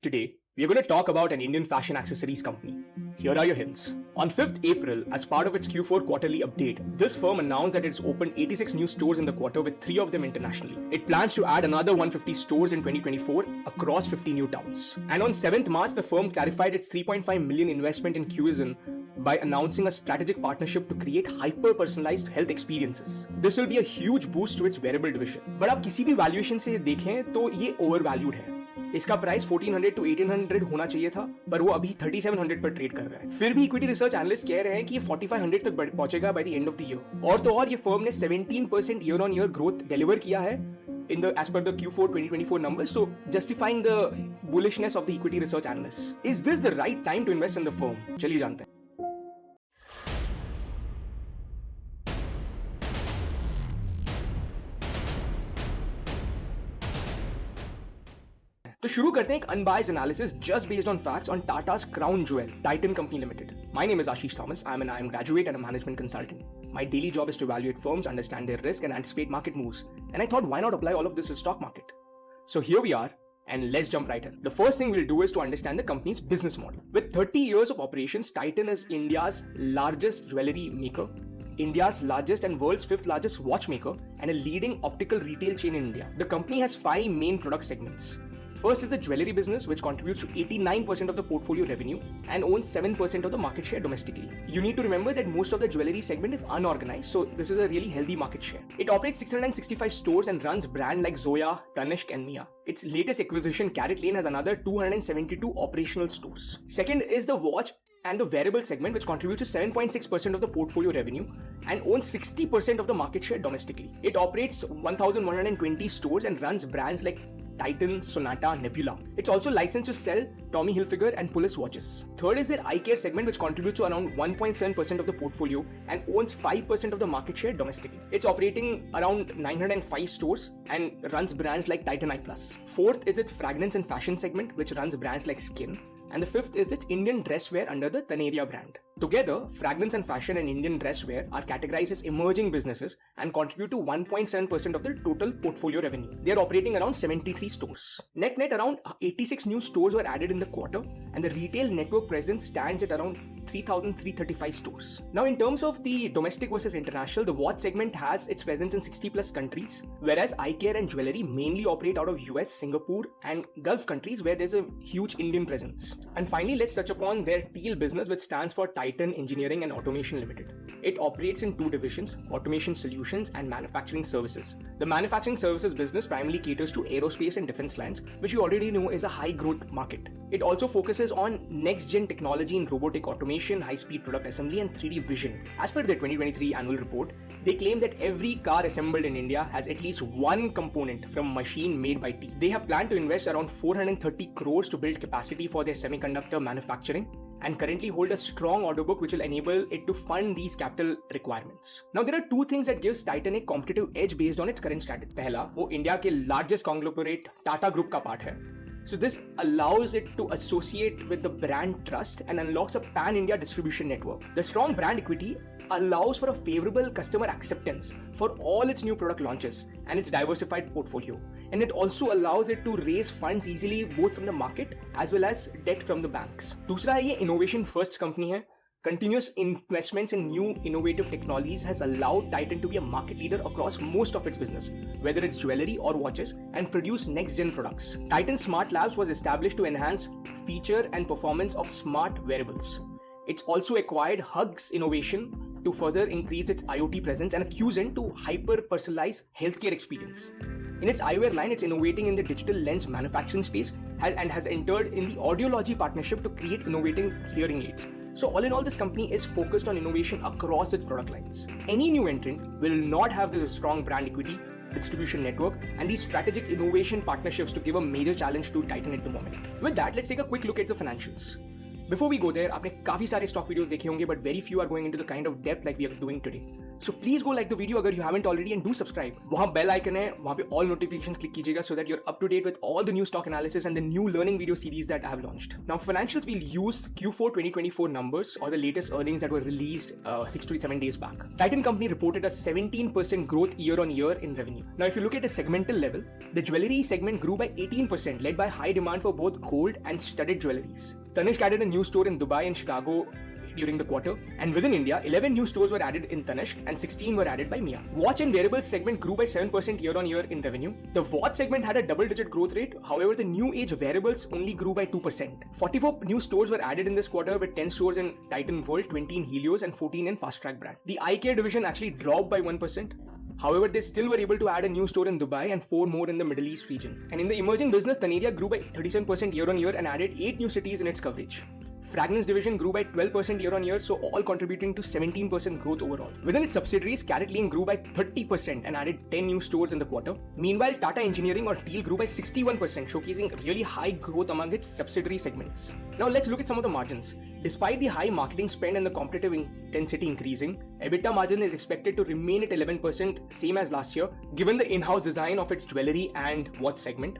Today, we are going to talk about an Indian fashion accessories company. Here are your hints. On 5th April, as part of its Q4 quarterly update, this firm announced that it's opened 86 new stores in the quarter, with 3 of them internationally. It plans to add another 150 stores in 2024 across 50 new towns. And on 7th March, the firm clarified its 3.5 million investment in CueZen by announcing a strategic partnership to create hyper-personalized health experiences. This will be a huge boost to its wearable division. But आप किसी भी valuation से देखें तो ये overvalued है. इसका price 1400 to 1800 होना चाहिए था, पर वो अभी 3700 पर ट्रेड कर रहा है. फिर भी इक्विटी रिसर्च एनालिस्ट कह रहे हैं कि ये 4500 तक पहुंचेगा by the end of the year. और तो और ये फर्म ने 17% year on year growth deliver किया है as per the Q4 2024 numbers, so justifying the bullishness of the equity research analysts. Is this the right time to invest in the firm? चलिए जानते हैं. तो शुरू करते हैं एक unbiased analysis just based on facts on Tata's crown jewel, Titan Company Limited. My name is Ashish Thomas. I'm an IIM graduate and a management consultant. My daily job is to evaluate firms, understand their risk, and anticipate market moves. And I thought, why not apply all of this to the stock market? So here we are, and let's jump right in. The first thing we'll do is to understand the company's business model. With 30 years of operations, Titan is India's largest jewelry maker, India's largest and world's 5th largest watchmaker, and a leading optical retail chain in India. The company has 5 main product segments. First is the jewelry business, which contributes to 89% of the portfolio revenue and owns 7% of the market share domestically. You need to remember that most of the jewelry segment is unorganized, so this is a really healthy market share. It operates 665 stores and runs brands like Zoya, Tanishq and Mia. Its latest acquisition, Carrot Lane, has another 272 operational stores. Second is the watch and the wearable segment, which contributes to 7.6% of the portfolio revenue and owns 60% of the market share domestically. It operates 1,120 stores and runs brands like Titan, Sonata, Nebula. It's also licensed to sell Tommy Hilfiger and Pulis watches. Third is their eye care segment, which contributes to around 1.7% of the portfolio and owns 5% of the market share domestically. It's operating around 905 stores and runs brands like Titan Eye Plus. Fourth is its fragrance and fashion segment, which runs brands like Skin. And the fifth is its Indian dress wear under the Taneria brand. Together, fragrance and fashion and Indian dress wear are categorized as emerging businesses and contribute to 1.7% of the total portfolio revenue. They are operating around 73 stores. Net around 86 new stores were added in the quarter, and the retail network presence stands at around 3,335 stores. Now, in terms of the domestic versus international, the watch segment has its presence in 60 plus countries, whereas eye care and jewelry mainly operate out of US, Singapore and Gulf countries, where there's a huge Indian presence. And finally, let's touch upon their TEAL business, which stands for Titan Engineering and Automation Limited. It operates in 2 divisions, Automation Solutions and Manufacturing Services. The Manufacturing Services business primarily caters to aerospace and defense clients, which you already know is a high growth market. It also focuses on next-gen technology in robotic automation, high-speed product assembly and 3D vision. As per their 2023 annual report, they claim that every car assembled in India has at least one component from machine made by TEAL. They have planned to invest around 430 crores to build capacity for their semiconductor manufacturing and currently hold a strong order book which will enable it to fund these capital requirements. Now, there are 2 things that gives Titan a competitive edge based on its current strategy. पहला, वो India के largest conglomerate Tata Group का part है. So this allows it to associate with the brand trust and unlocks a pan-India distribution network. The strong brand equity allows for a favorable customer acceptance for all its new product launches and its diversified portfolio. And it also allows it to raise funds easily both from the market as well as debt from the banks. दूसरा है, ये innovation first company है. Continuous investments in new innovative technologies has allowed Titan to be a market leader across most of its business, whether it's jewelry or watches, and produce next-gen products. Titan Smart Labs was established to enhance feature and performance of smart wearables. It's also acquired Hugs Innovation to further increase its IoT presence and a CueZen to hyper-personalize healthcare experience. In its eyewear line, it's innovating in the digital lens manufacturing space and has entered in the Audiology partnership to create innovative hearing aids. So all in all, this company is focused on innovation across its product lines. Any new entrant will not have this strong brand equity, distribution network, and these strategic innovation partnerships to give a major challenge to Titan at the moment. With that, let's take a quick look at the financials. Before we go there, आपने काफी सारे stock videos देखे होंगे, but very few are going into the kind of depth like we are doing today. So please go like the video अगर you haven't already and do subscribe. वहाँ bell icon है, वहाँ पे all notifications click कीजिएगा so that you're up to date with all the new stock analysis and the new learning video series that I have launched. Now financials, we'll use Q4 2024 numbers or the latest earnings that were released 6 to 7 days back. Titan Company reported a 17% growth year on year in revenue. Now if you look at a segmental level, the jewelry segment grew by 18% led by high demand for both gold and studded jewelries. Tanishq added a new store in Dubai and Chicago during the quarter, and within India, 11 new stores were added in Tanishq and 16 were added by Mia. Watch and wearables segment grew by 7% year on year in revenue. The watch segment had a double-digit growth rate, however, the new age wearables only grew by 2%. 44 new stores were added in this quarter with 10 stores in Titan World, 20 in Helios, and 14 in Fast Track brand. The eye care division actually dropped by 1%. However, they still were able to add a new store in Dubai and 4 more in the Middle East region. And in the emerging business, Taneria grew by 37% year on year and added 8 new cities in its coverage. Fragrance division grew by 12% year on year, so all contributing to 17% growth overall. Within its subsidiaries, CaratLane grew by 30% and added 10 new stores in the quarter. Meanwhile, Tata Engineering or TEAL grew by 61%, showcasing really high growth among its subsidiary segments. Now let's look at some of the margins. Despite the high marketing spend and the competitive intensity increasing, EBITDA margin is expected to remain at 11%, same as last year, given the in-house design of its jewelry and watch segment.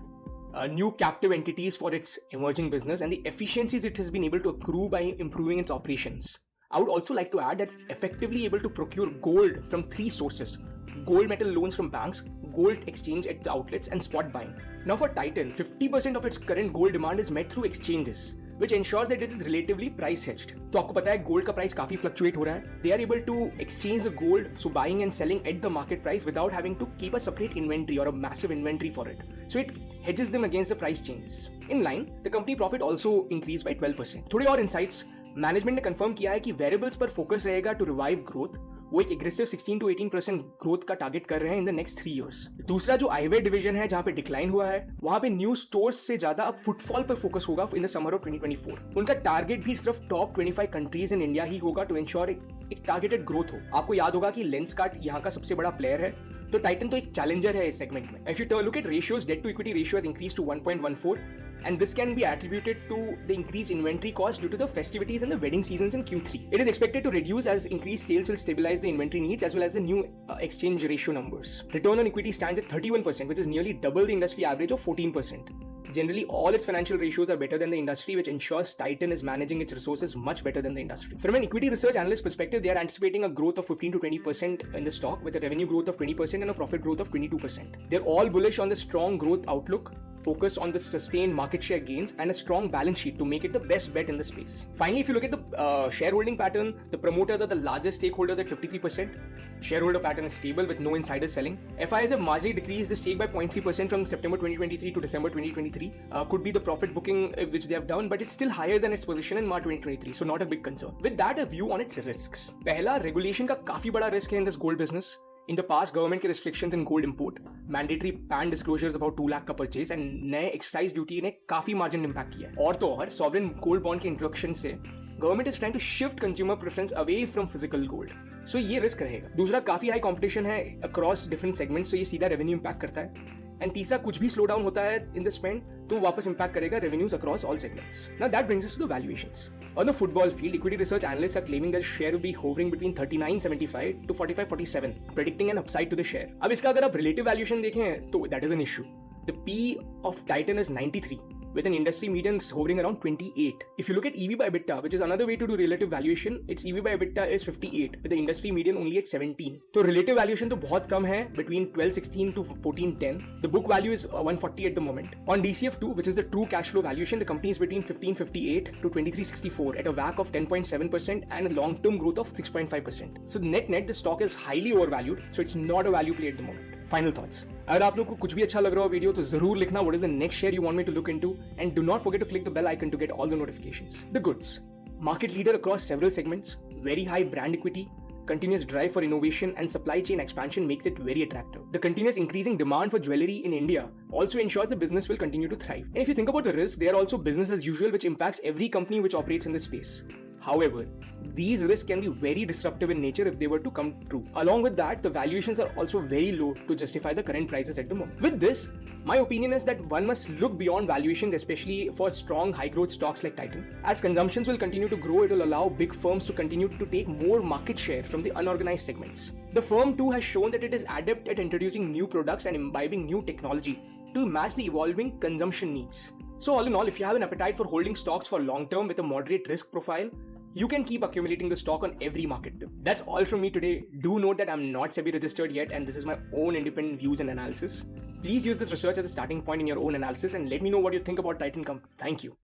New captive entities for its emerging business and the efficiencies it has been able to accrue by improving its operations. I would also like to add that it's effectively able to procure gold from 3 sources: gold metal loans from banks, gold exchange at the outlets, and spot buying. Now for Titan, 50% of its current gold demand is met through exchanges, which ensures that it is relatively price hedged. तो आपको पता है gold का price काफी fluctuate हो रहा है. They are able to exchange the gold, so buying and selling at the market price without having to keep a separate inventory or a massive inventory for it. So it hedges them against the price changes. In line, the company profit also increased by 12%. थोड़े और insights. Management ने confirm किया है कि wearables पर focus रहेगा to revive growth. वो एक एग्रेसिव 16 to 18% ग्रोथ का टारगेट कर रहे हैं इन द नेक्स्ट 3 years. दूसरा जो आईवेयर डिवीजन है जहां पे डिक्लाइन हुआ है, वहां पे न्यू स्टोर्स से ज्यादा अब फुटफॉल पर फोकस होगा इन द समर ऑफ 2024. उनका टारगेट भी सिर्फ टॉप 25 कंट्रीज इन इंडिया ही होगा टू इंश्योर एक टारगेटेड ग्रोथ हो. आपको याद होगा कि लेंसकार्ट यहाँ का सबसे बड़ा प्लेयर है, तो टाइटन तो एक चैलेंजर है इस सेगमेंट में. If you look at ratios, debt to equity ratio has increased to 1.14, and this can be attributed to the increased inventory cost due to the festivities and the wedding seasons in Q3. It is expected to reduce as increased sales will stabilize the inventory needs as well as the new exchange ratio numbers. Return on equity stands at 31%, which is nearly double the industry average of 14%. Generally, all its financial ratios are better than the industry, which ensures Titan is managing its resources much better than the industry. From an equity research analyst perspective, they are anticipating a growth of 15 to 20% in the stock, with a revenue growth of 20% and a profit growth of 22%. They're all bullish on the strong growth outlook, focus on the sustained market share gains, and a strong balance sheet to make it the best bet in the space. Finally, if you look at the shareholding pattern, the promoters are the largest stakeholders at 53%. Shareholder pattern is stable with no insider selling. FIs have marginally decreased the stake by 0.3% from September 2023 to December 2023. Could be the profit booking which they have done, but it's still higher than its position in March 2023, so not a big concern. With that, a view on its risks. पहला, regulation का काफी बड़ा risk है in this gold business. In the past, government के restrictions in gold import, mandatory PAN disclosures about 2 lakh का purchase, and नए excise duty ने काफी margin impact किया. और तो और sovereign gold bond के introduction से government is trying to shift consumer preference away from physical gold. So ये risk रहेगा. दूसरा, काफी high competition है across different segments, so ये सीधा revenue impact करता है. एंड तीसरा, कुछ भी स्लो डाउन होता है इन द स्पेंड तो वापस इंपैक्ट करेगा revenues across all segments. Now that brings us to the valuations. On the football field, equity research analysts are claiming that share will be hovering between 39.75 to 45.47, predicting an upside to the share. अब इसका अगर आप relative valuation देखें तो that is an issue. The P of Titan is 93. with an industry median hovering around 28. If you look at EV by EBITDA, which is another way to do relative valuation, its EV by EBITDA is 58, with the industry median only at 17. So relative valuation तो बहुत कम है, between 1216 to 1410. The book value is 140 at the moment. On DCF2, which is the true cash flow valuation, the company is between 1558 to 2364 at a WACC of 10.7% and a long-term growth of 6.5%. So net, the stock is highly overvalued, so it's not a value play at the moment. Final thoughts. अगर आप लोग को कुछ भी अच्छा लग रहा हो वीडियो तो जरूर लिखना what is the next share you want me to look into, and do not forget to click the bell icon to get all the notifications. The goods. Market leader across several segments, very high brand equity, continuous drive for innovation and supply chain expansion makes it very attractive. The continuous increasing demand for jewelry in India also ensures the business will continue to thrive. And if you think about the risks, they are also business as usual, which impacts every company which operates in this space. However, these risks can be very disruptive in nature if they were to come true. Along with that, the valuations are also very low to justify the current prices at the moment. With this, my opinion is that one must look beyond valuations, especially for strong high growth stocks like Titan. As consumptions will continue to grow, it will allow big firms to continue to take more market share from the unorganized segments. The firm too has shown that it is adept at introducing new products and imbibing new technology to match the evolving consumption needs. So all in all, if you have an appetite for holding stocks for long term with a moderate risk profile, you can keep accumulating the stock on every market dip. That's all from me today. Do note that I'm not SEBI registered yet and this is my own independent views and analysis. Please use this research as a starting point in your own analysis and let me know what you think about Titan Company. Thank you.